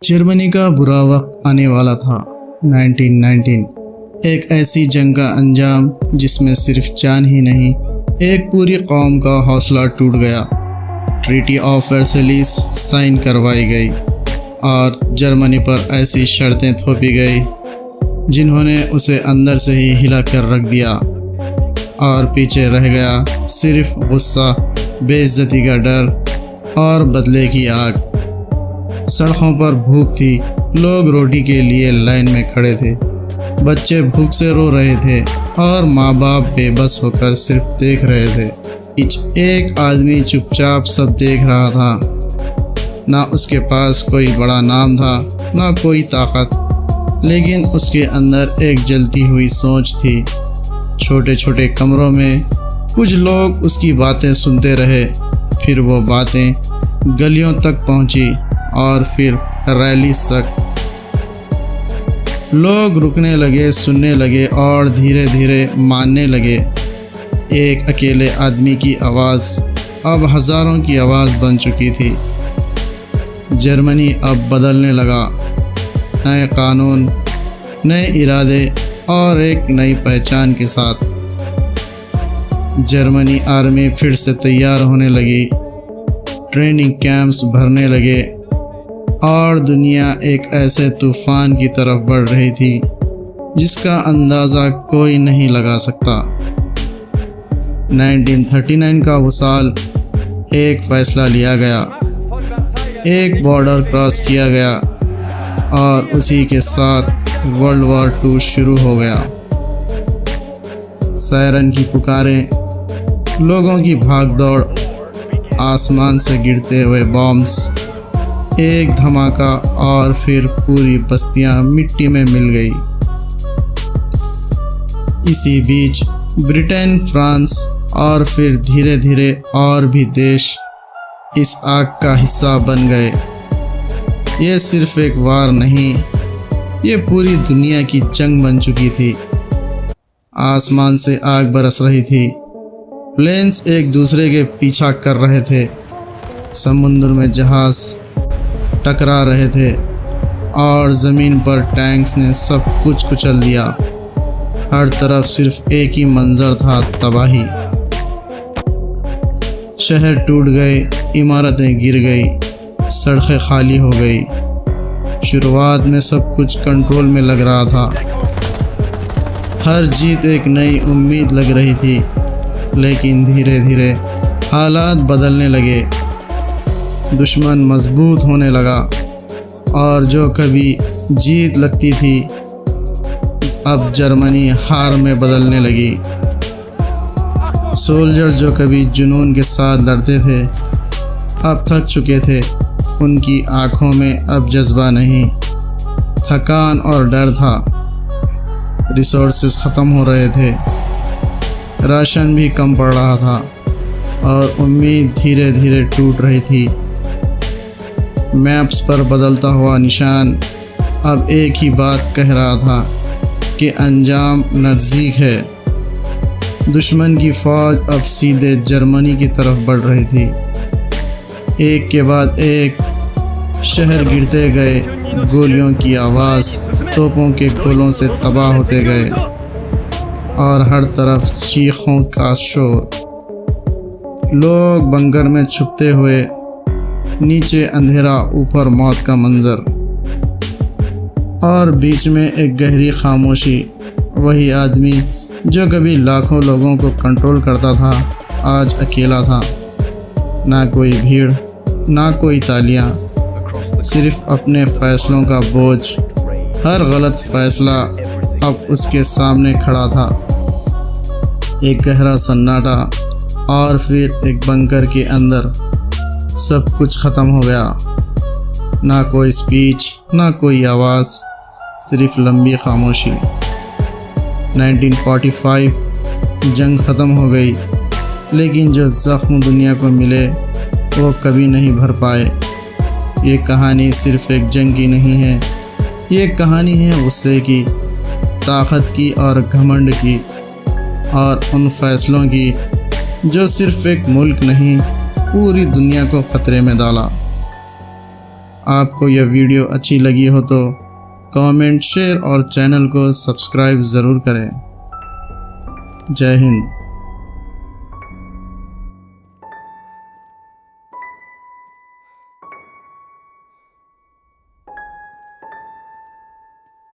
Germany का बुरा वक्त आने वाला था। 1919 एक ऐसी जंग का अंजाम जिसमें सिर्फ जान ही नहीं, एक पूरी कौम का हौसला टूट गया। ट्रीटी ऑफ वर्सेलिस साइन करवाई गई और जर्मनी पर ऐसी शर्तें थोपी गई जिन्होंने उसे अंदर से ही हिला कर रख दिया और पीछे रह गया सिर्फ गुस्सा, बेइज्जती का डर और बदले की आग। सड़कों पर भूख थी, लोग रोटी के लिए लाइन में खड़े थे, बच्चे भूख से रो रहे थे और माँ बाप बेबस होकर सिर्फ देख रहे थे। एक आदमी चुपचाप सब देख रहा था। ना उसके पास कोई बड़ा नाम था, ना कोई ताकत, लेकिन उसके अंदर एक जलती हुई सोच थी। छोटे छोटे कमरों में कुछ लोग उसकी बातें सुनते रहे, फिर वो बातें गलियों तक पहुंची और फिर रैली तक। लोग रुकने लगे, सुनने लगे और धीरे धीरे मानने लगे। एक अकेले आदमी की आवाज़ अब हज़ारों की आवाज़ बन चुकी थी। जर्मनी अब बदलने लगा, नए कानून, नए इरादे और एक नई पहचान के साथ। जर्मनी आर्मी फिर से तैयार होने लगी, ट्रेनिंग कैंप्स भरने लगे और दुनिया एक ऐसे तूफ़ान की तरफ बढ़ रही थी जिसका अंदाज़ा कोई नहीं लगा सकता। 1939 का वो साल, एक फ़ैसला लिया गया, एक बॉर्डर क्रॉस किया गया और उसी के साथ वर्ल्ड वॉर 2 शुरू हो गया। सायरन की पुकारें, लोगों की भागदौड़, आसमान से गिरते हुए बॉम्ब्स, एक धमाका और फिर पूरी बस्तियां मिट्टी में मिल गई। इसी बीच ब्रिटेन, फ्रांस और फिर धीरे धीरे और भी देश इस आग का हिस्सा बन गए। ये सिर्फ एक वार नहीं, ये पूरी दुनिया की जंग बन चुकी थी। आसमान से आग बरस रही थी, प्लेन्स एक दूसरे के पीछा कर रहे थे, समुद्र में जहाज़ टकरा रहे थे और ज़मीन पर टैंक्स ने सब कुछ कुचल दिया। हर तरफ सिर्फ एक ही मंजर था, तबाही। शहर टूट गए, इमारतें गिर गई, सड़कें खाली हो गई। शुरुआत में सब कुछ कंट्रोल में लग रहा था, हर जीत एक नई उम्मीद लग रही थी, लेकिन धीरे धीरे हालात बदलने लगे। दुश्मन मजबूत होने लगा और जो कभी जीत लगती थी अब जर्मनी हार में बदलने लगी। सोल्जर जो कभी जुनून के साथ लड़ते थे अब थक चुके थे, उनकी आंखों में अब जज्बा नहीं, थकान और डर था। रिसोर्सेज ख़त्म हो रहे थे, राशन भी कम पड़ रहा था और उम्मीद धीरे धीरे टूट रही थी। मैप्स पर बदलता हुआ निशान अब एक ही बात कह रहा था कि अंजाम नज़दीक है। दुश्मन की फ़ौज अब सीधे जर्मनी की तरफ बढ़ रही थी। एक के बाद एक शहर गिरते गए, गोलियों की आवाज़ तोपों के गोलों से तबाह होते गए और हर तरफ चीखों का शोर। लोग बंकर में छुपते हुए, नीचे अंधेरा, ऊपर मौत का मंजर और बीच में एक गहरी खामोशी। वही आदमी जो कभी लाखों लोगों को कंट्रोल करता था आज अकेला था। ना कोई भीड़, ना कोई तालियां, सिर्फ अपने फैसलों का बोझ। हर गलत फैसला अब उसके सामने खड़ा था। एक गहरा सन्नाटा और फिर एक बंकर के अंदर सब कुछ ख़त्म हो गया। ना कोई स्पीच, ना कोई आवाज़, सिर्फ लंबी खामोशी। 1945 जंग ख़त्म हो गई, लेकिन जो ज़ख्म दुनिया को मिले वो कभी नहीं भर पाए। ये कहानी सिर्फ एक जंग की नहीं है, ये कहानी है गुस्से की, ताकत की और घमंड की, और उन फैसलों की जो सिर्फ एक मुल्क नहीं, पूरी दुनिया को ख़तरे में डाला। आपको यह वीडियो अच्छी लगी हो तो कमेंट, शेयर और चैनल को सब्सक्राइब ज़रूर करें। जय हिंद।